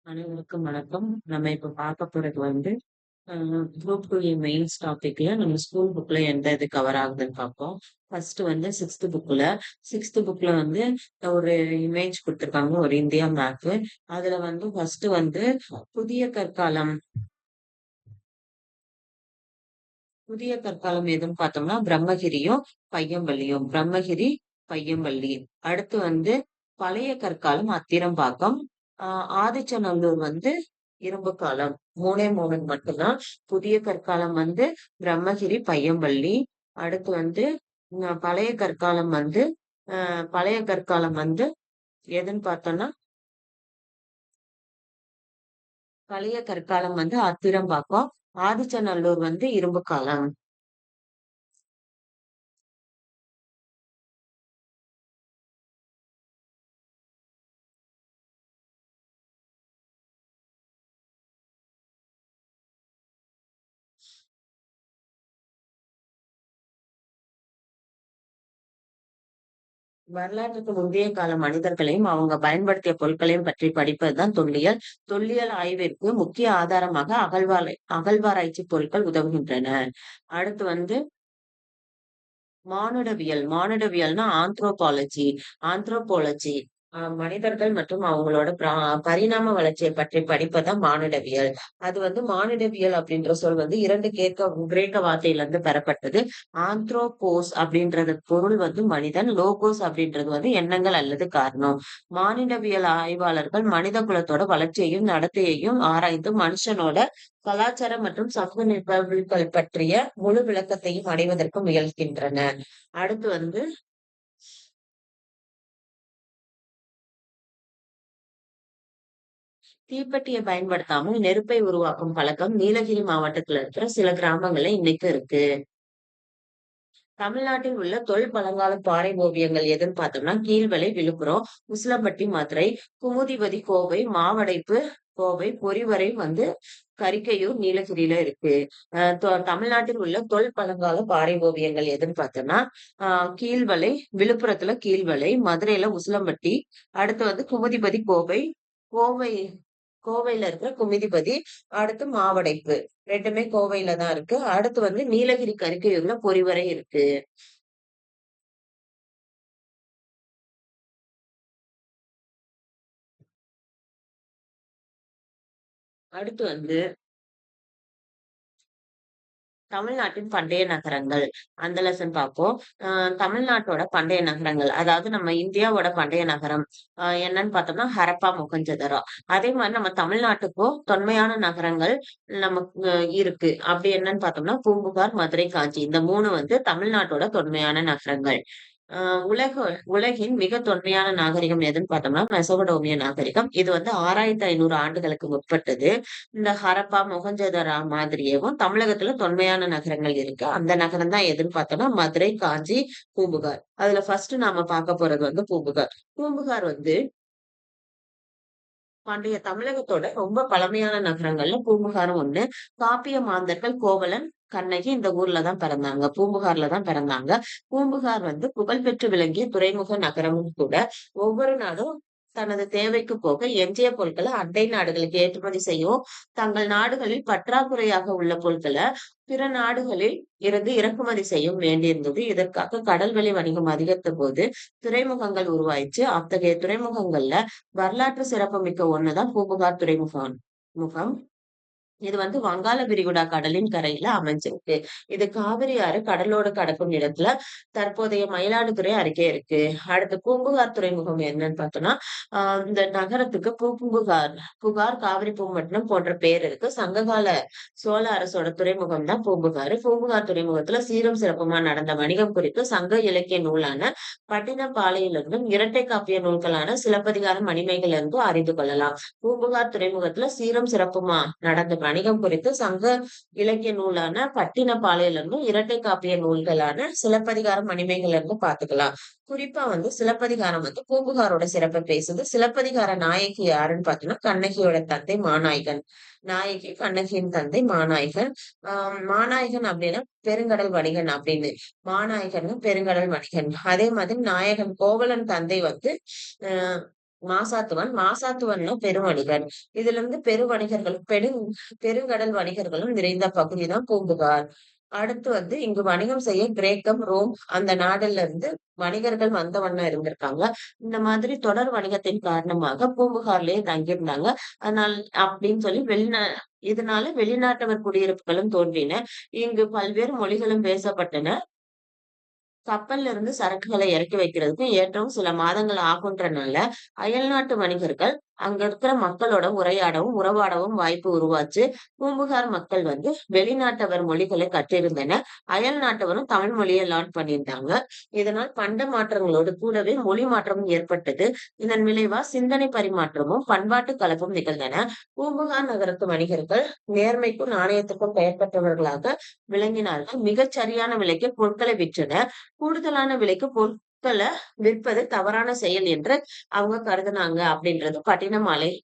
அனைவருக்கும் வணக்கம். நம்ம இப்ப பார்க்க போறது வந்து அ குரூப் 2 மெயின்ஸ் டாபிக்ல நம்ம ஸ்கூல் புக்ல எந்த இது கவர் ஆகுதுன்னு பார்ப்போம். ஃபர்ஸ்ட் வந்து 6த் புக்ல வந்து ஒரு இமேஜ் குடுத்துருக்காங்க. ஒரு இந்தியா மேப்பு. அதுல வந்து ஃபர்ஸ்ட் வந்து புதிய கற்காலம் புதிய கற்காலம் எதுன்னு பார்த்தோம்னா பிரம்மகிரியும், பையம்பள்ளியும். பிரம்மகிரி, பையம்பள்ளி. அடுத்து வந்து பழைய கற்காலம் அத்திரம்பாக்கம். ஆ ஆதிச்சநல்லூர் வந்து இரும்பு காலம். 3 மட்டும் தான். புதிய கற்காலம் வந்து பிரம்மகிரி, பையம்பள்ளி. அடுத்து வந்து பழைய கற்காலம் வந்து பழைய கற்காலம் வந்து எதுன்னு பார்த்தோம்னா, பழைய கற்காலம் வந்து அத்திரம்பாக்கம். ஆதிச்சநல்லூர் வந்து இரும்பு காலம். வரலாற்றுக்கு முந்தைய கால மனிதர்களையும், அவங்க பயன்படுத்திய பொருட்களையும் பற்றி படிப்பதுதான் தொல்லியல். தொல்லியல் ஆய்விற்கு முக்கிய ஆதாரமாக அகழ்வாராய்ச்சி பொருட்கள் உதவுகின்றன. அடுத்து வந்து மானுடவியல். மானுடவியல்னா ஆந்த்ரோபாலஜி. ஆந்த்ரோபாலஜி மனிதர்கள் மற்றும் அவங்களோட பரிணாம வளர்ச்சியை பற்றி படிப்பதுதான் மானுடவியல். அது வந்து மானுடவியல் அப்படின்ற சொல் வந்து 2 கிரேக்க வார்த்தையில இருந்து பெறப்பட்டது. ஆந்த்ரோபோஸ் அப்படின்றது பொருள் வந்து மனிதன். லோகோஸ் அப்படின்றது வந்து எண்ணங்கள் அல்லது காரணம். மானிடவியல் ஆய்வாளர்கள் மனித குலத்தோட வளர்ச்சியையும் நடத்தையையும் ஆராய்ந்து மனுஷனோட கலாச்சாரம் மற்றும் சமூக நிகழ்வுகள் பற்றிய முழு விளக்கத்தையும் அடைவதற்கு முயல்கின்றனர். அடுத்து வந்து தீப்பெட்டியை பயன்படுத்தாமல் நெருப்பை உருவாக்கும் பழக்கம் நீலகிரி மாவட்டத்துல இருக்கிற சில கிராமங்கள்ல இன்னைக்கு இருக்கு. தமிழ்நாட்டில் உள்ள பழங்கால பாறை ஓவியங்கள் எதுன்னு பார்த்தோம்னா, கீழ்வளை விழுப்புரம், உசிலம்பட்டி மதுரை, குமுதிவதி கோவை, மாவடைப்பு கோவை, பொறிவரை வந்து கரிக்கையூர் நீலகிரியில இருக்கு. தமிழ்நாட்டில் உள்ள பழங்கால பாறை ஓவியங்கள் எதுன்னு பார்த்தோம்னா, கீழ்வளை, விழுப்புரத்துல கீழ்வளை, மதுரையில உசிலம்பட்டி, அடுத்து வந்து குமுதிபதி கோவை, கோவை கோவையில இருக்கிற குமுதிபதி, அடுத்து மாவடைப்பு. 2மே கோவையில தான் இருக்கு. அடுத்து வந்து நீலகிரி கரிக்கையூர்ல பொறிவரை இருக்கு. அடுத்து வந்து தமிழ்நாட்டின் பண்டைய நகரங்கள். அந்த லெசன் பார்ப்போம். தமிழ்நாட்டோட பண்டைய நகரங்கள். அதாவது நம்ம இந்தியாவோட பண்டைய நகரம் என்னன்னு பார்த்தோம்னா, ஹரப்பா, மொஹஞ்சதரோ. அதே மாரி நம்ம தமிழ்நாட்டுக்கும் தொன்மையான நகரங்கள் நமக்கு இருக்கு. அப்படி என்னன்னு பார்த்தோம்னா, பூம்புகார், மதுரை, காஞ்சி. இந்த 3 வந்து தமிழ்நாட்டோட தொன்மையான நகரங்கள். அ உலக உலகின் மிக தொன்மையான நாகரிகம் எதுன்னு பார்த்தோம்னா, மெசொப்பொட்டேமியா நாகரிகம். இது வந்து 6500 ஆண்டுகளுக்கு முற்பட்டது. இந்த ஹரப்பா, மொஹஞ்சதாரோ மாதிரியேவும் தமிழகத்துல தொன்மையான நகரங்கள் இருக்கு. அந்த நகரம் தான் எதுன்னு பார்த்தோம்னா, மதுரை, காஞ்சி, பூம்புகார். அதுல ஃபர்ஸ்ட் நாம பார்க்க போறது வந்து பூம்புகார். பூம்புகார் வந்து பண்டைய தமிழகத்தோட ரொம்ப பழமையான நகரங்கள்ல பூம்புகாரும் ஒண்ணு. காப்பிய மாந்தர்கள் கோவலன், கண்ணகி இந்த ஊர்ல தான் பிறந்தாங்க. பூம்புகார்ல தான் பிறந்தாங்க. பூம்புகார் வந்து புகழ்பெற்று விளங்கிய துறைமுக நகரமும் கூட. ஒவ்வொரு நாடும் தனது தேவைக்கு போக எஞ்சிய பொருட்கள அண்டை நாடுகளுக்கு ஏற்றுமதி செய்யவும், தங்கள் நாடுகளில் பற்றாக்குறையாக உள்ள பொருட்கள பிற நாடுகளில் இருந்து இறக்குமதி செய்யவும் வேண்டியிருந்தது. இதற்காக கடல்வழி வணிகம் அதிகரித்தபோது துறைமுகங்கள் உருவாயிச்சு. அத்தகைய துறைமுகங்கள்ல வரலாற்று சிறப்புமிக்க ஒண்ணுதான் பூம்புகார் துறைமுகம் முகம். இது வந்து வங்காள விரிகுடா கடலின் கரையில அமைஞ்சிருக்கு. இது காவிரி ஆறு கடலோடு கடக்கும் இடத்துல தற்போதைய மயிலாடுதுறை அருகே இருக்கு. அடுத்து பூம்புகார் துறைமுகம் என்னன்னு பார்த்தோம்னா, இந்த நகரத்துக்கு பூம்புகார், காவிரி பூம்பட்டினம் போன்ற பெயர் இருக்கு. சங்ககால சோழ அரசோட துறைமுகம் தான் பூம்புகார். பூம்புகார் துறைமுகத்துல சீரும் சிறப்புமா நடந்த வணிகம் குறித்து சங்க இலக்கிய நூலான பட்டினப்பாலையிலிருந்தும், இரட்டை காப்பிய நூல்களான சிலப்பதிகாரம், மணிமேகலையிலிருந்தும் அறிந்து கொள்ளலாம். பூம்புகார் துறைமுகத்துல சீரும் சிறப்புமா நடந்த வணிகம் குறித்து சங்க இலக்கிய நூலான பட்டினப்பாலையிலிருந்தும், இரட்டை காப்பிய நூல்களான சிலப்பதிகாரம், மணிமேகலையிலிருந்தும் பார்த்துக்கலாம். குறிப்பா வந்து சிலப்பதிகாரம் வந்து பூம்புகாரோட சிறப்பை பேசுது. சிலப்பதிகார நாயகி யாருன்னு பார்த்தோம்னா, கண்ணகியோட தந்தை மாநாய்கன். நாயகி கண்ணகியின் தந்தை மாநாய்கன். மாநாய்கன் அப்படின்னா பெருங்கடல் வணிகன் அப்படின்னு. மாநாய்கன்னு பெருங்கடல் வணிகன். அதே மாதிரி நாயகன் கோவலன் தந்தை வந்து மாசாத்துவன்னா பெருவணிகன். இதுல இருந்து பெருவணிகர்கள் பெருங்கடல் வணிகர்களும் நிறைந்த பகுதிதான் பூம்புகார். அடுத்து இங்கு வணிகம் செய்ய கிரேக்கம், ரோம் அந்த நாடுல இருந்து வணிகர்கள் வந்த வண்ணம் இருந்திருக்காங்க. இந்த மாதிரி தொடர் வணிகத்தின் காரணமாக பூம்புகார்லயே தங்கியிருந்தாங்க. அதனால அப்படின்னு சொல்லி இதனால வெளிநாட்டவர் குடியிருப்புகளும் தோன்றின. இங்கு பல்வேறு மொழிகளும் பேசப்பட்டன. கப்பல்ல இருந்து சரக்குகளை இறக்கி வைக்கிறதுக்கு ஏற்றவும் சில மாதங்கள் ஆகுன்றனால, அயல்நாட்டு வணிகர்கள் அங்க இருக்கிற மக்களோட உரையாடவும், உறவாடவும் வாய்ப்பு உருவாச்சு. பூம்புகார் மக்கள் வெளிநாட்டவர் மொழிகளை கற்றிருந்தனர். அயல் நாட்டவரும் தமிழ் மொழியை லேர்ன் பண்ணியிருந்தாங்க. இதனால் பண்ட மாற்றங்களோடு கூடவே மொழி மாற்றமும் ஏற்பட்டது. இதன் விளைவா சிந்தனை பரிமாற்றமும், பண்பாட்டு கலப்பும் நிகழ்ந்தன. பூம்புகார் நகரத்து வணிகர்கள் நேர்மைக்கும், நாணயத்துக்கும் பெயர் பெற்றவர்களாக விளங்கினார்கள். மிகச் சரியான விலைக்கு பொருட்களை விற்றனர். கூடுதலான விலைக்கு பொருட்கள விற்பது தவறான செயல் என்று அவங்க கருதுனாங்க அப்படின்றது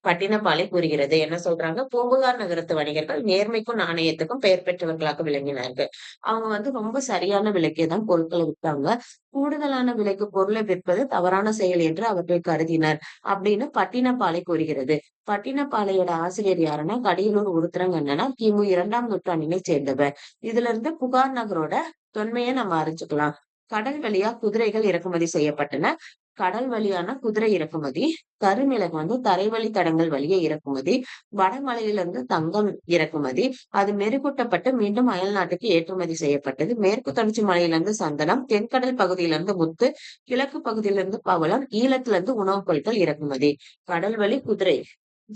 பட்டினப்பாலை கூறுகிறது. என்ன சொல்றாங்க? பூம்புகார் நகரத்து வணிகர்கள் நேர்மைக்கும் நாணயத்துக்கும் பெயர் பெற்றவர்களாக விளங்கினார்கள். அவங்க ரொம்ப சரியான விலைக்கே தான் பொருட்களை விற்றாங்க. கூடுதலான விலைக்கு பொருளை விற்பது தவறான செயல் என்று அவர்கள் கருதினர் அப்படின்னு பட்டினப்பாலை கூறுகிறது. பட்டினப்பாலையோட ஆசிரியர் யாருன்னா கடியலூர் உருத்திரங்கண்ணனா கிமு 2ஆம் நூற்றாண்டினை சேர்ந்தவர். இதுல இருந்து புகார் நகரோட தொன்மையை நம்ம அறிஞ்சுக்கலாம். கடல் வழியா குதிரைகள் இறக்குமதி செய்யப்பட்டன. கடல் வழியான குதிரை இறக்குமதி, கருமிளகு தரைவழி தடங்கள் வழியே இறக்குமதி, வடமலையிலிருந்து தங்கம் இறக்குமதி, அது மெருகூட்டப்பட்டு மீண்டும் அயல் நாட்டுக்கு ஏற்றுமதி செய்யப்பட்டது. மேற்கு தொடர்ச்சி மலையிலிருந்து சந்தனம், தென்கடல் பகுதியிலிருந்து முத்து, கிழக்கு பகுதியிலிருந்து பவளம், ஈழத்திலிருந்து உணவுப் பொருட்கள் இறக்குமதி. கடல் வழி குதிரை,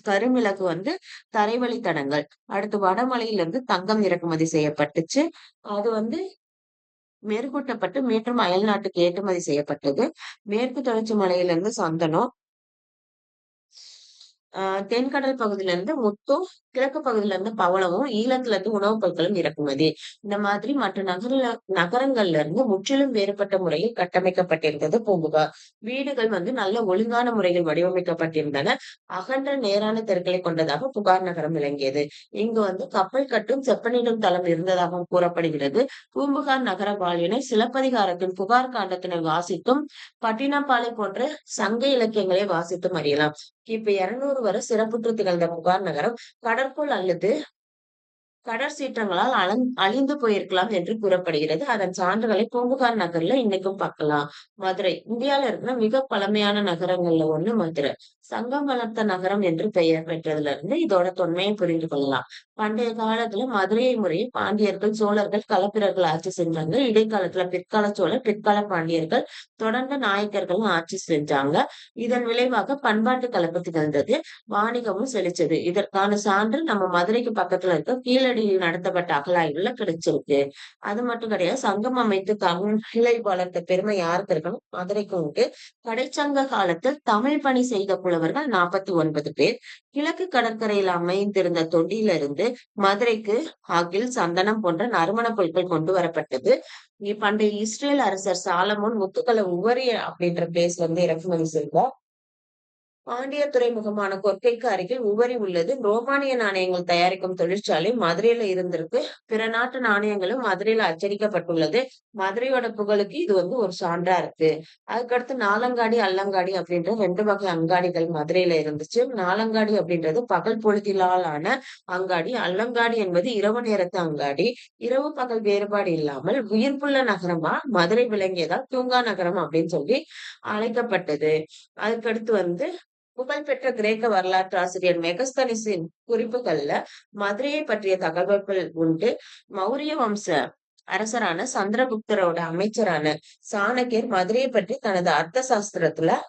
கருமிளகு தரைவழி தடங்கள். அடுத்து வடமலையிலிருந்து தங்கம் இறக்குமதி செய்யப்பட்டுச்சு. அது மெருகூட்டப்பட்டு மீண்டும் அயல் நாட்டுக்கு ஏற்றுமதி செய்யப்பட்டது. மேற்கு தொடர்ச்சி மலையிலிருந்து சந்தனம், தென்கடல் பகுதியில இருந்து முத்தும், கிழக்கு பகுதியில இருந்து பவளமும், ஈழத்துல இருந்து உணவுப் பொருட்களும் இறக்குமதி. இந்த மாதிரி மற்ற நகரங்கள்ல இருந்து முற்றிலும் வேறுபட்ட முறையில் கட்டமைக்கப்பட்டிருந்தது பூம்புகார். வீடுகள் நல்ல ஒழுங்கான முறையில் வடிவமைக்கப்பட்டிருந்தன. அகன்ற நேரான தெருக்களை கொண்டதாக புகார் நகரம் விளங்கியது. இங்கு கப்பல் கட்டும் செப்பனிடும் தளம் இருந்ததாகவும் கூறப்படுகிறது. பூம்புகார் நகர வாழ்வினை சிலப்பதிகாரத்தின் புகார் காண்டத்தினர் வாசித்தும், பட்டினப்பாலை போன்ற சங்க இலக்கியங்களை வாசித்தும் அறியலாம். கிபி 200 வரை சிறப்புற்று திகழ்ந்த புகார் நகரம் கடற்கோள் அல்லது கடற்சீற்றங்களால் அழிந்து போயிருக்கலாம் என்று கூறப்படுகிறது. அதன் சான்றுகளை பூம்புகார் நகர்ல இன்னைக்கும் பார்க்கலாம். மதுரை இந்தியால இருக்கிற மிக பழமையான நகரங்கள்ல ஒண்ணு மதுரை. சங்கம் வளர்த்த நகரம் என்று பெயர் பெற்றதுல இருந்து இதோட தொன்மையை புரிந்து கொள்ளலாம். பண்டைய காலத்துல மதுரையை முறையை பாண்டியர்கள், சோழர்கள், களப்பிரர்கள் ஆட்சி செஞ்சாங்க. இடைக்காலத்துல பிற்கால சோழர், பிற்கால பாண்டியர்கள், தொடர்ந்து நாயக்கர்களும் ஆட்சி செஞ்சாங்க. இதன் விளைவாக பண்பாட்டு கலப்பு திகழ்ந்தது, வாணிகமும் செழிச்சது. இதற்கான சான்று நம்ம மதுரைக்கு பக்கத்துல இருக்க கீழடியில் நடத்தப்பட்ட அகழாய்வுல கிடைச்சிருக்கு. அது மட்டும் கிடையாது, சங்கம் அமைத்து தமிழை வளர்த்த பெருமை யாருக்கு இருக்கணும்? மதுரைக்கு உண்டு. கடைச்சங்க காலத்தில் தமிழ் பணி செய்த புலவர்கள் 49 பேர். கிழக்கு கடற்கரையில் அமைந்திருந்த தொண்டியிலிருந்து மதுரைக்கு அகில், சந்தனம் போன்ற நறுமணப் பொருட்கள் கொண்டு வரப்பட்டது. பண்டைய இஸ்ரேல் அரசர் சாலமோன் முத்துக்களை உவரி அப்படின்ற பிளேஸ்ல இருந்து இறக்குமதி செய்தார். பாண்டியர் துறைமுகமான கொற்கைக்கு அருகில் உவரி உள்ளது. ரோமானிய நாணயங்கள் தயாரிக்கும் தொழிற்சாலை மதுரையில இருந்திருக்கு. பிற நாட்டு நாணயங்களும் மதுரையில அச்சடிக்கப்பட்டுள்ளது. மதுரையோட புகழுக்கு இது ஒரு சான்றா இருக்கு. அதுக்கடுத்து நாலங்காடி, அல்லங்காடி அப்படின்ற 2 வகை அங்காடிகள் மதுரையில இருந்துச்சு. நாலங்காடி அப்படின்றது பகல் பொழுதிலால் ஆன அங்காடி. அல்லங்காடி என்பது இரவு நேரத்து அங்காடி. இரவு பகல் வேறுபாடு இல்லாமல் உயிர்ப்புள்ள நகரமா மதுரை விளங்கியதால் தூங்கா நகரம் அப்படின்னு சொல்லி அழைக்கப்பட்டது. அதுக்கடுத்து புகழ்பெற்ற கிரேக்க வரலாற்று ஆசிரியர் மெகஸ்தனிஸின் குறிப்புகள்ல மதுரையை பற்றிய தகவல்கள் உண்டு. மௌரிய வம்ச அரசரான சந்திரகுப்தரோட அமைச்சரான சாணக்கியர் மதுரையை பற்றி தனது அர்த்த சாஸ்திரத்துல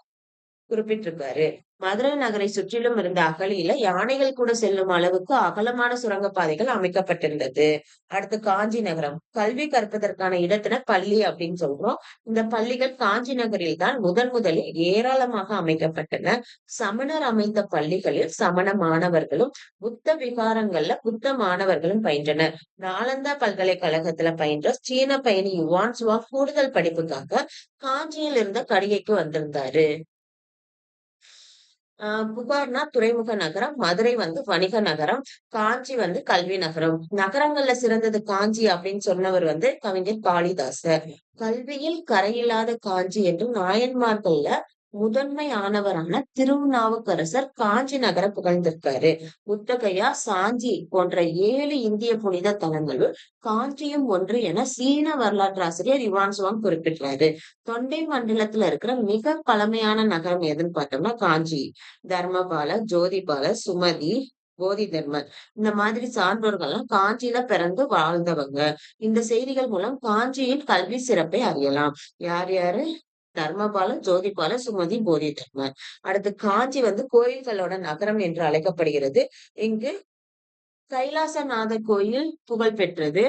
குறிப்பிட்டிருக்காரு. மதுரை நகரை சுற்றிலும் இருந்த அகழியில யானைகள் கூட செல்லும் அளவுக்கு அகலமான சுரங்கப்பாதைகள் அமைக்கப்பட்டிருந்தது. அடுத்து காஞ்சி நகரம். கல்வி கற்பதற்கான இடத்துல பள்ளி அப்படின்னு சொல்றோம். இந்த பள்ளிகள் காஞ்சி நகரில் தான் முதலில் ஏராளமாக அமைக்கப்பட்டன. சமணர் அமைத்த பள்ளிகளில் சமண மாணவர்களும், புத்த விகாரங்கள்ல புத்த மாணவர்களும் பயின்றனர். நாலந்தா பல்கலைக்கழகத்துல பயின்ற சீன பயணி யுவான் சுவாங் கூடுதல் படிப்புக்காக காஞ்சியில் இருந்த கடிகைக்கு வந்திருந்தாரு. புகார்னா துறைமுக நகரம், மதுரை வணிக நகரம், காஞ்சி கல்வி நகரம். நகரங்கள்ல சிறந்தது காஞ்சி அப்படின்னு சொன்னவர் கவிஞர் காளிதாசர். கல்வியில் கரையில்லாத காஞ்சி என்று நாயன்மார்கள்ல முதன்மையானவரான திருநாவுக்கரசர் காஞ்சி நகர புகழ்ந்திருக்காரு. புத்தகயா, சாஞ்சி போன்ற 7 இந்திய புனித தலங்களுள் காஞ்சியும் ஒன்று என சீன வரலாற்று ஆசிரியர் யுவான் சுவாங் குறிப்பிடுறாரு. தொண்டை மண்டலத்துல இருக்கிற மிக பழமையான நகரம் எதுன்னு பார்த்தோம்னா காஞ்சி. தர்மபால, ஜோதிபால, சுமதி, போதி தர்மர் இந்த மாதிரி சான்றோர்கள்லாம் காஞ்சியில பிறந்து வாழ்ந்தவங்க. இந்த செய்திகள் மூலம் காஞ்சியின் கல்வி சிறப்பை அறியலாம். யார் யாரு? தர்மபாலன், ஜோதிபால, சுமதி, போதி தர்மர். அடுத்து காஞ்சி கோயில்களோட நகரம் என்று அழைக்கப்படுகிறது. இங்கு கைலாசநாதர் கோயில் புகழ் பெற்றது.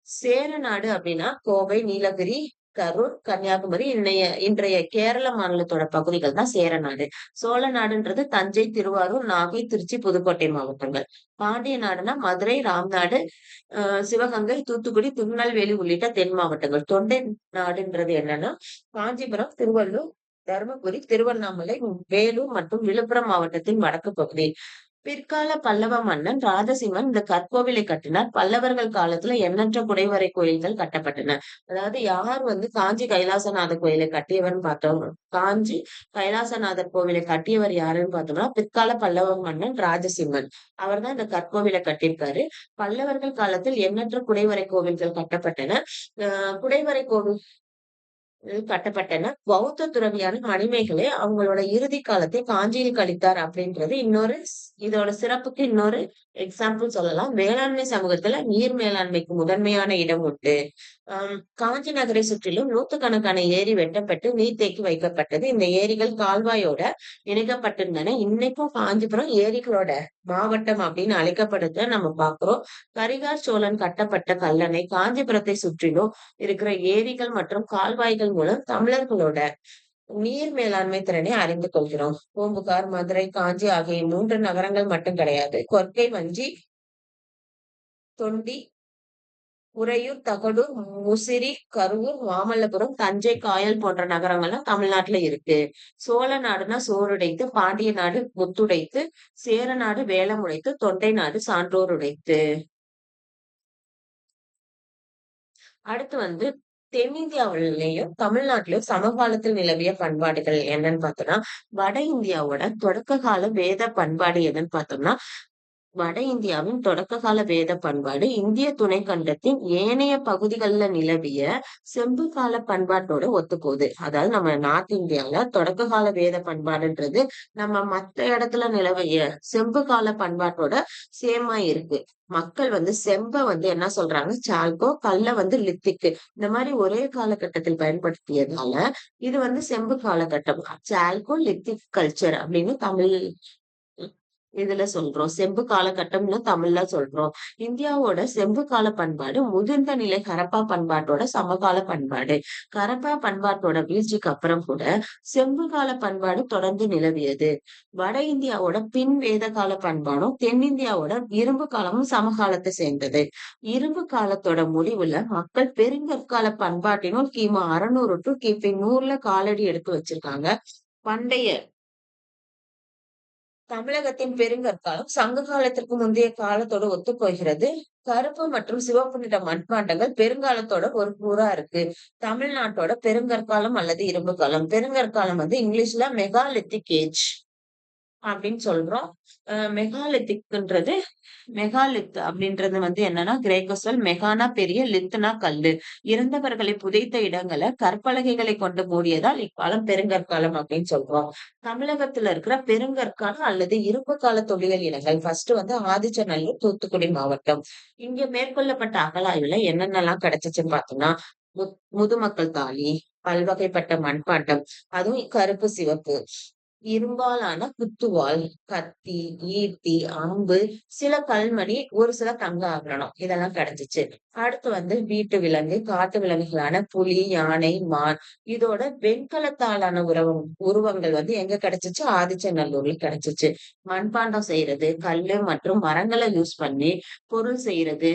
சேரநாடு அப்படின்னா கோவை, நீலகிரி, கரூர், கன்னியாகுமரி இன்றைய கேரள மாநிலத்தோட பகுதிகள் தான் சேரநாடு. சோழ நாடுன்றது தஞ்சை, திருவாரூர், நாகை, திருச்சி, புதுக்கோட்டை மாவட்டங்கள். பாண்டிய நாடுனா மதுரை, ராம்நாடு, சிவகங்கை, தூத்துக்குடி, திருநெல்வேலி உள்ளிட்ட தென் மாவட்டங்கள். தொண்டை நாடுன்றது என்னன்னா காஞ்சிபுரம், திருவள்ளூர், தருமபுரி, திருவண்ணாமலை, வேலூர் மற்றும் விழுப்புரம் மாவட்டத்தின் வடக்கு பகுதி. பிற்கால பல்லவ மன்னன் ராஜசிம்மன் இந்த கற்கோவிலை கட்டினார். பல்லவர்கள் காலத்துல எண்ணற்ற குடைவரை கோயில்கள் கட்டப்பட்டன. அதாவது யார் காஞ்சி கைலாசநாதர் கோயிலை கட்டியவர்னு பார்த்தோம். காஞ்சி கைலாசநாதர் கோவிலை கட்டியவர் யாருன்னு பார்த்தோம்னா பிற்கால பல்லவ மன்னன் ராஜசிம்மன். அவர்தான் இந்த கற்கோவிலை கட்டியிருக்காரு. பல்லவர்கள் காலத்தில் எண்ணற்ற குடைவரை கோவில்கள் கட்டப்பட்டன. குடைவரை கோவில் கட்டப்பட்டன. பௌத்த துறவியான மணிமேகலை அவங்களோட இறுதி காலத்தை காஞ்சியில் கழித்தார் அப்படின்றது இதோட சிறப்புக்கு இன்னொரு எக்ஸாம்பிள் சொல்லலாம். வேளாண்மை சமூகத்துல நீர் மேலாண்மைக்கு முதன்மையான இடம் உண்டு. காஞ்சி நகரை சுற்றிலும் நூத்துக்கணக்கான ஏரி வெட்டப்பட்டு நீர்த்தேக்கி வைக்கப்பட்டது. இந்த ஏரிகள் கால்வாயோட இணைக்கப்பட்டிருந்தன. இன்னைக்கும் காஞ்சிபுரம் ஏரிகளோட மாவட்டம் அப்படின்னு அழைக்கப்படுறத நம்ம பாக்குறோம். கரிகால் சோழன் கட்டப்பட்ட கல்லணை, காஞ்சிபுரத்தை சுற்றிலும் இருக்கிற ஏரிகள் மற்றும் கால்வாய்கள் மூலம் தமிழர்களோட நீர் மேலாண்மை திறனை அறிந்து கொள்கிறோம். பூம்புகார், மதுரை, காஞ்சி ஆகிய 3 நகரங்கள் மட்டும் கிடையாது. கொற்கை, வஞ்சி, தொண்டி, உறையூர், தகடூர், முசிறி, கரூர், மாமல்லபுரம், தஞ்சை, காயல் போன்ற நகரங்கள்லாம் தமிழ்நாட்டுல இருக்கு. சோழ நாடுனா சோறுடைத்து, பாண்டிய நாடு முத்துடைத்து, சேர நாடு வேலம் உடைத்து, தொண்டை நாடு சான்றோர் உடைத்து. அடுத்து தென்னிந்தியாவிலேயும் தமிழ்நாட்டிலும் சமகாலத்தில் நிலவிய பண்பாடுகள் என்னன்னு பார்த்தோம்னா வட இந்தியாவோட தொடக்க கால வேத பண்பாடு எதுன்னு பார்த்தோம்னா வட இந்தியாவின் தொடக்க கால வேத பண்பாடு இந்திய துணைக்கண்டத்தின் ஏனைய பகுதிகளில் நிலவிய செம்பு கால பண்பாட்டோட ஒத்துப்போகுது. அதாவது நம்ம நார்த் இந்தியால தொடக்க கால வேத பண்பாடுன்றது நம்ம மத்த இடத்துல நிலவிய செம்பு கால பண்பாட்டோட சேமா இருக்கு. மக்கள் செம்ப என்ன சொல்றாங்க, சால்கோ, கல்ல லித்திக்கு இந்த மாதிரி ஒரே காலகட்டத்தில் பயன்படுத்தியதால இது செம்பு காலகட்டம். சால்கோ லித்திக் கல்ச்சர் அப்படின்னு தமிழ் இதுல சொல்றோம். செம்பு காலகட்டம்னு தமிழ்ல சொல்றோம். இந்தியாவோட செம்பு கால பண்பாடு முதிர்ந்த நிலை ஹரப்பா பண்பாட்டோட சமகால பண்பாடு. ஹரப்பா பண்பாட்டோட வீழ்ச்சிக்கு அப்புறம் கூட செம்பு கால பண்பாடு தொடர்ந்து நிலவியது. வட இந்தியாவோட பின் வேத கால பண்பாடும் தென்னிந்தியாவோட இரும்பு காலமும் சமகாலத்தை சேர்ந்தது. இரும்பு காலத்தோட முடிவுல மக்கள் பெருங்கற்கால பண்பாட்டினும் கிமு 600 டு கிபி 100ல காலடி எடுத்து வச்சிருக்காங்க. பண்டைய தமிழகத்தின் பெருங்கற்காலம் சங்க காலத்திற்கு முந்தைய காலத்தோட ஒத்துப்போகிறது. கருப்பு மற்றும் சிவப்பு நிற மண்பாண்டங்கள் பெருங்காலத்தோட ஒரு கூறா இருக்கு. தமிழ்நாட்டோட பெருங்கற்காலம் அல்லது இரும்பு காலம். பெருங்கற்காலம் இங்கிலீஷ்ல மெகாலித்திக் ஏஜ் அப்படின்னு சொல்றோம். மெகாலித்திக்ன்றது மெகாலித் அப்படின்றது என்னன்னா கிரேக்க சொல். மெகானா பெரிய, லித்னா கல்லு. இறந்தவர்களை புதைத்த இடங்களை கற்பலகைகளை கொண்டு மூடியதால் இக்காலம் பெருங்கற்காலம் அப்படின்னு சொல்றோம். தமிழகத்துல இருக்கிற பெருங்கற்காலம் அல்லது இரும்பு கால தொல்லியல் இடங்கள் ஃபர்ஸ்ட் ஆதிச்சநல்லூர், தூத்துக்குடி மாவட்டம். இங்க மேற்கொள்ளப்பட்ட அகழாய்வுல என்னென்னலாம் கிடைச்சிச்சுன்னு பார்த்தோம்னா முதுமக்கள் தாலி, பல்வகைப்பட்ட மண்பாண்டம், அதுவும் கருப்பு சிவப்பு, இரும்பாலான குத்துவாள், கத்தி, ஈட்டி, அம்பு, சில கல்மணி, ஒரு சில தங்க ஆபரணம் இதெல்லாம் கிடைச்சிச்சு. அடுத்து வீட்டு விலங்கு, காட்டு விலங்குகளான புலி, யானை, மான் இதோட வெண்கலத்தாலான உருவங்கள் எங்க கிடைச்சிச்சு? ஆதிச்சநல்லூர்ல கிடைச்சிச்சு. மண்பாண்டம் செய்யறது, கல்லு மற்றும் மரங்களை யூஸ் பண்ணி பொருள் செய்யறது,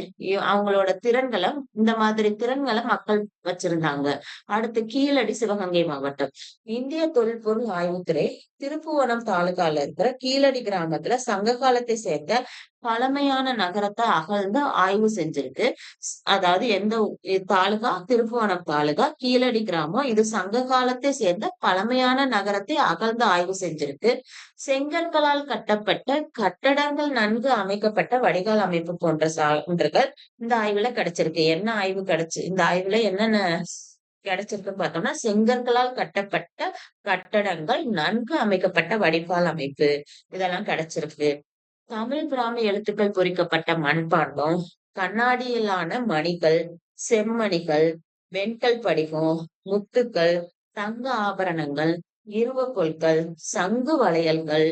அவங்களோட திறன்களை இந்த மாதிரி திறன்களை மக்கள் வச்சிருந்தாங்க. அடுத்து கீழடி, சிவகங்கை மாவட்டம். இந்திய தொல்பொருள் ஆய்வுத்துறை திருப்புவனம் தாலுகால இருக்கிற கீழடி கிராமத்துல சங்க காலத்தை சேர்ந்த பழமையான நகரத்தை அகழ்ந்து ஆய்வு செஞ்சிருக்கு. அதாவது எந்த தாலுகா? திருப்புவனம் தாலுகா, கீழடி கிராமம். இது சங்க காலத்தை சேர்ந்த பழமையான நகரத்தை அகழ்ந்து ஆய்வு செஞ்சிருக்கு. செங்கற்களால் கட்டப்பட்ட கட்டடங்கள் நன்கு அமைக்கப்பட்ட வடிகால் அமைப்பு போன்ற சான்றுகள் இந்த ஆய்வுல கிடைச்சிருக்கு. என்ன ஆய்வு கிடைச்சு இந்த ஆய்வுல என்னென்ன கிடைச்சிருக்குன்னு பார்த்தோம்னா, செங்கற்களால் கட்டப்பட்ட கட்டடங்கள், நன்கு அமைக்கப்பட்ட வடிகால் அமைப்பு இதெல்லாம் கிடைச்சிருக்கு. தமிழ் பிராமி எழுத்துக்கள் பொறிக்கப்பட்ட மண்பாண்டம், கண்ணாடியிலான மணிகள், செம்மணிகள், வெண்கல் படிகம், முத்துக்கள், தங்க ஆபரணங்கள், இரும்பு பொருட்கள், சங்கு வளையல்கள்,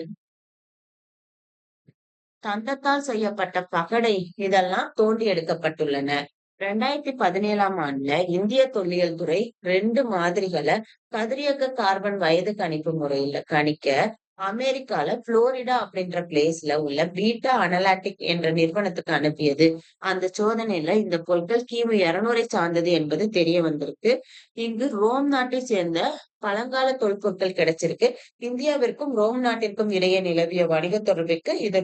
தந்தத்தால் செய்யப்பட்ட பகடை இதெல்லாம் தோண்டி எடுக்கப்பட்டுள்ளன. 2017ஆம் ஆண்டுல இந்திய தொல்லியல் துறை 2 மாதிரிகளை கதிரியக்க கார்பன் வயது கணிப்பு முறையில கணிக்க அமெரிக்கால புளோரிடா அப்படின்ற பிளேஸ்ல உள்ள பீட்டா அனலாட்டிக் என்ற நிறுவனத்துக்கு அனுப்பியது. அந்த சோதனையில இந்த பொருட்கள் கிமு 200 சார்ந்தது என்பது தெரிய வந்திருக்கு. இங்கு ரோம் நாட்டை சேர்ந்த பழங்கால தொல்பொருட்கள் கிடைச்சிருக்கு. இந்தியாவிற்கும் ரோம் நாட்டிற்கும் இடையே நிலவிய வணிக தொடர்பிற்கு இது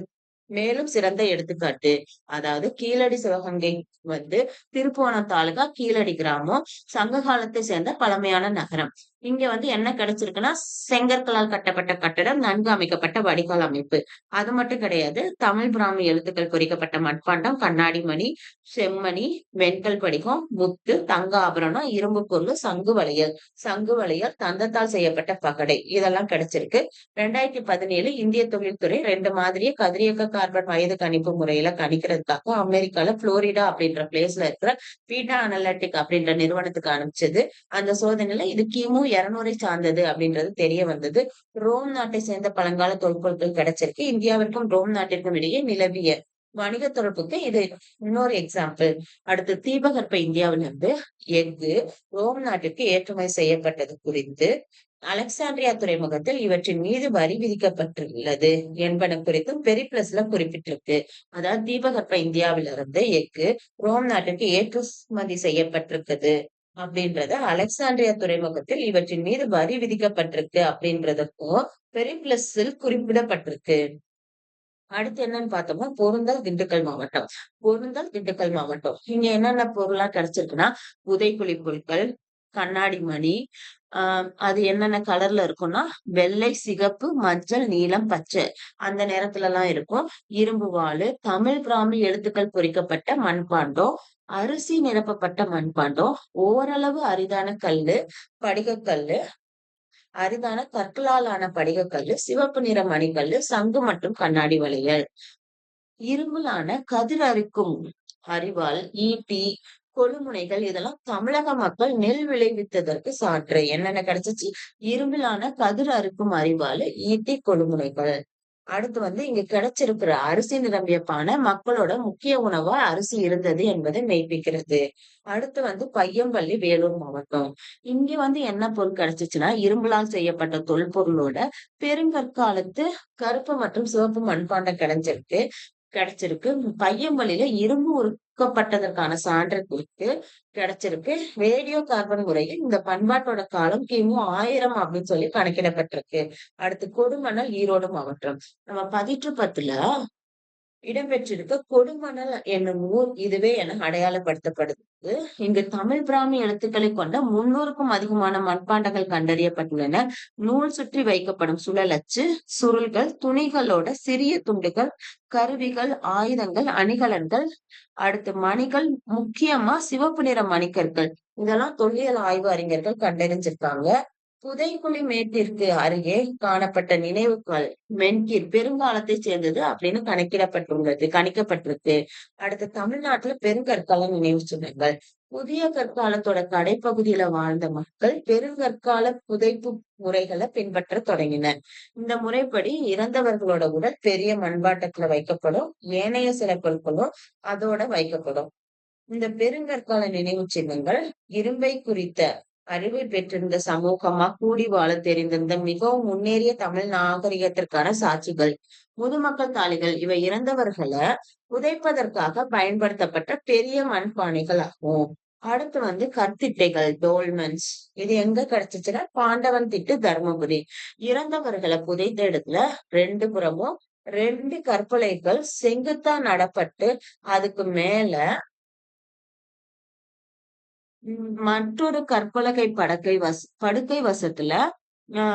மேலும் சிறந்த எடுத்துக்காட்டு. அதாவது கீழடி சிவகங்கை வந்து திருப்புவனம் தாலுகா கீழடி கிராமம், சங்க காலத்தை சேர்ந்த பழமையான நகரம். இங்க என்ன கிடைச்சிருக்குன்னா, செங்கற்களால் கட்டப்பட்ட கட்டடம், நன்கு அமைக்கப்பட்ட வடிகால் அமைப்பு. அது மட்டும் கிடையாது. தமிழ் பிராமி எழுத்துக்கள் பொறிக்கப்பட்ட மட்பாண்டம், கண்ணாடி மணி, செம்மணி, வெண்கல் படிகம், முத்து, தங்க ஆபரணம், இரும்பு பொருள், சங்கு வளையல், தந்தத்தால் செய்யப்பட்ட பகடை இதெல்லாம் கிடைச்சிருக்கு. 2017 இந்திய தொழில்துறை 2 மாதிரியை கதிரியக்க கார்பன் வயது கணிப்பு முறையில கணிக்கிறதுக்காக அமெரிக்கால புளோரிடா அப்படின்ற பிளேஸ்ல இருக்கிற பீட்டா அனலிட்டிக் அப்படின்ற நிறுவனத்துக்கு அனுப்பிச்சது. அந்த சோதனையில இது கிமு 200 சார்ந்தது அப்படின்றது தெரிய வந்தது. ரோம் நாட்டை சேர்ந்த பழங்கால தொல்பொருட்கள் கிடைச்சிருக்கு. இந்தியாவிற்கும் ரோம் நாட்டிற்கும் இடையே நிலவிய வணிக தொடர்புக்கு இது இன்னொரு எக்ஸாம்பிள். அடுத்து தீபகற்ப இந்தியாவிலிருந்து எஃகு ரோம் நாட்டிற்கு ஏற்றுமதி செய்யப்பட்டது குறித்து அலெக்சாண்ட்ரியா துறைமுகத்தில் இவற்றின் மீது வரி விதிக்கப்பட்டுள்ளது என்பன குறித்தும் பெரிப்ளஸ்ல குறிப்பிட்டிருக்கு. அதாவது தீபகற்ப இந்தியாவிலிருந்து எஃகு ரோம் நாட்டிற்கு ஏற்றுமதி செய்யப்பட்டிருக்குது அப்படின்றத அலெக்சாண்ட்ரியா துறைமுகத்தில் இவற்றின் மீது வரி விதிக்கப்பட்டிருக்கு அப்படின்றதுக்கும் பெரிப்ளஸில் குறிப்பிடப்பட்டிருக்கு. அடுத்து என்னன்னு பார்த்தோம்னா பொருந்தல் திண்டுக்கல் மாவட்டம். இங்க என்னென்ன பொருளா கிடைச்சிருக்குன்னா, புதைக்குழி பொருட்கள், கண்ணாடி மணி, அது என்னென்ன கலர்ல இருக்கும்னா வெள்ளை, சிகப்பு, மஞ்சள், நீலம், பச்சை அந்த நேரத்துல எல்லாம் இருக்கும். இரும்பு வாளு, தமிழ் பிராமி எழுத்துக்கள் பொறிக்கப்பட்ட மண்பாண்டம், அரிசி நிரப்பப்பட்ட மண்பாண்டம், ஓரளவு அரிதான கல்லு, படிகக்கல்லு, அரிதான கற்களால் ஆன படிகக்கல்லு, சிவப்பு நிற மணிக்கல்லு, சங்கு மற்றும் கண்ணாடி வளையல். இரும்புலான கதிர் அரிக்கும் அரிவாள், ஈட்டி, கொழுமுனைகள் இதெல்லாம் தமிழக மக்கள் நெல் விளைவித்ததற்கு சான்று. என்னென்ன கிடைச்சிச்சு? இரும்பிலான கதிர் அறுக்கும் அரிவாள், ஈட்டி, கொழுமுனைகள். அடுத்து இங்க கிடைச்சிருக்கிற அரிசி நிரம்பிய பானை மக்களோட முக்கிய உணவா அரிசி இருந்தது என்பதை மெய்ப்பிக்கிறது. அடுத்து பையம்பள்ளி வேலூர் மாவட்டம். இங்க என்ன பொருள் கிடைச்சிச்சுன்னா, இரும்புலால் செய்யப்பட்ட தொல்பொருளோட பெருங்கற்காலத்து கருப்பு மற்றும் சிவப்பு மண்பாண்டம் கிடைச்சிருக்கு. பையம்பள்ளியில இரும்பு உருக்கப்பட்டதற்கான சான்று குறித்து கிடைச்சிருக்கு. ரேடியோ கார்பன் முறையில் இந்த பண்பாட்டோட காலம் கிமு 1000 அப்படின்னு சொல்லி கணக்கிடப்பட்டிருக்கு. அடுத்து கொடுமணல் ஈரோடு மாவட்டம். நம்ம 10 இடம்பெற்றிருக்க கொடுமணல் என்னும் ஊர் இதுவே என அடையாளப்படுத்தப்படுது. இங்கு தமிழ் பிராமி எழுத்துக்களை கொண்ட 300க்கும் அதிகமான மண்பாண்டங்கள் கண்டறியப்பட்டுள்ளன. நூல் சுற்றி வைக்கப்படும் சுழலச்சு, சுருள்கள், துணிகளோட சிறிய துண்டுகள், கருவிகள், ஆயுதங்கள், அணிகலன்கள், அடுத்து மணிகள், முக்கியமா சிவப்பு நிற மணிக்கற்கள் இதெல்லாம் தொல்லியல் ஆய்வு அறிஞர்கள் கண்டறிஞ்சிருக்காங்க. புதைக்குழி மேட்டிற்கு அருகே காணப்பட்ட நினைவுகள் மென்கீர் பெருங்காலத்தை சேர்ந்தது அப்படின்னு கணிக்கப்பட்டிருக்கு. அடுத்து தமிழ்நாட்டுல பெருங்கற்கால நினைவு சின்னங்கள். புதிய கற்காலத்தோட கடைப்பகுதியில வாழ்ந்த மக்கள் பெருங்கற்கால புதைப்பு முறைகளை பின்பற்ற தொடங்கினர். இந்த முறைப்படி இறந்தவர்களோட உடல் பெரிய மண்பாட்டத்துல வைக்கப்படும். ஏனைய சில பொருட்களும் அதோட வைக்கப்படும். இந்த பெருங்கற்கால நினைவு சின்னங்கள் இரும்பை குறித்த அறிவை பெற்றிருந்த சமூகமா கூடி வாழ தெரிந்திருந்த மிகவும் முன்னேறிய தமிழ் நாகரிகத்திற்கான சாட்சிகள். முதுமக்கள் தாளிகள் இவை இறந்தவர்களை புதைப்பதற்காக பயன்படுத்தப்பட்ட பெரிய மண்பானைகள் ஆகும். அடுத்து வந்து கற்திட்டைகள், டோல்மென்ஸ். இது எங்க கிடைச்சுச்சுன்னா, பாண்டவன் திட்டு, தர்மபுரி. இறந்தவர்கள புதைத்த இடத்துல 2 புறமும் 2 கற்பலைகள் செங்குத்தா நடப்பட்டு, அதுக்கு மேல மற்றொரு கற்பலகை படுக்கை வசத்துல ஆ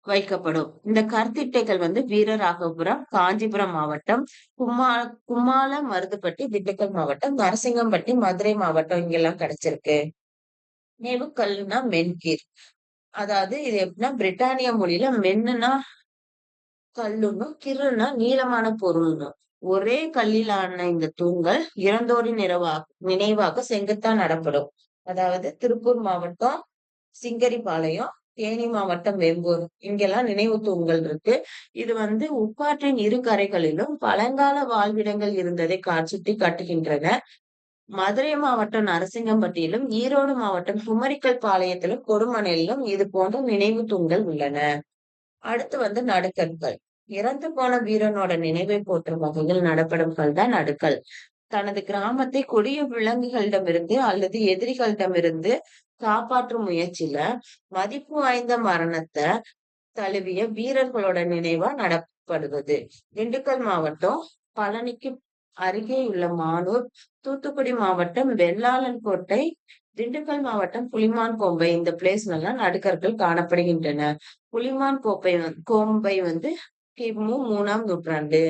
வைக்கப்படும். இந்த கற்திட்டைகள் வந்து வீரராகபுரம், காஞ்சிபுரம் மாவட்டம், கும்மா கும்மாள மருதுப்பட்டி, திண்டுக்கல் மாவட்டம், நரசிங்கம்பட்டி, மதுரை மாவட்டம் இங்கெல்லாம் கிடைச்சிருக்கு. நினைவுக்கல்லுனா மென்கீர். அதாவது இது எப்படின்னா பிரிட்டானிய மொழியில மென்னுனா கல்லுன்னும், கிறுனா நீளமான பொருள்ன்னும். ஒரே கல்லிலான இந்த தூண்கள் இறந்தோரின் நினைவாக செங்குத்தா நடப்படும். அதாவது திருப்பூர் மாவட்டம் சிங்கரிபாளையம், தேனி மாவட்டம் வெம்பூர் இங்கெல்லாம் நினைவு தூண்கள் இருக்கு. இது வந்து உப்பாற்றின் இரு கரைகளிலும் பழங்கால வாழ்விடங்கள் இருந்ததை சுட்டிக் காட்டுகின்றன. மதுரை மாவட்டம் நரசிங்கம்பட்டியிலும், ஈரோடு மாவட்டம் குமரிக்கல் பாளையத்திலும், கொடுமணலிலும் இது போன்ற நினைவு தூண்கள் உள்ளன. அடுத்து வந்து நடுக்கற்கள். இறந்து போன வீரனோட நினைவை போற்றும் வகையில் நடப்படும் கல் தான் நடுக்கல். தனது கிராமத்தை கொடிய விலங்குகளிடமிருந்து அல்லது எதிரிகளிடமிருந்து காப்பாற்றும் முயற்சியில மதிப்பு வாய்ந்த மரணத்தை தழுவிய வீரர்களோட நினைவா நடப்படுவது. திண்டுக்கல் மாவட்டம் பழனிக்கு அருகே உள்ள மானூர், தூத்துக்குடி மாவட்டம் வெள்ளாளன் கோட்டை, திண்டுக்கல் மாவட்டம் புலிமான் கோம்பை இந்த பிளேஸ்ல எல்லாம் நடுக்கற்கள் காணப்படுகின்றன. புலிமான் கோம்பை வந்து கிமு 3ஆம் நூற்றாண்டு.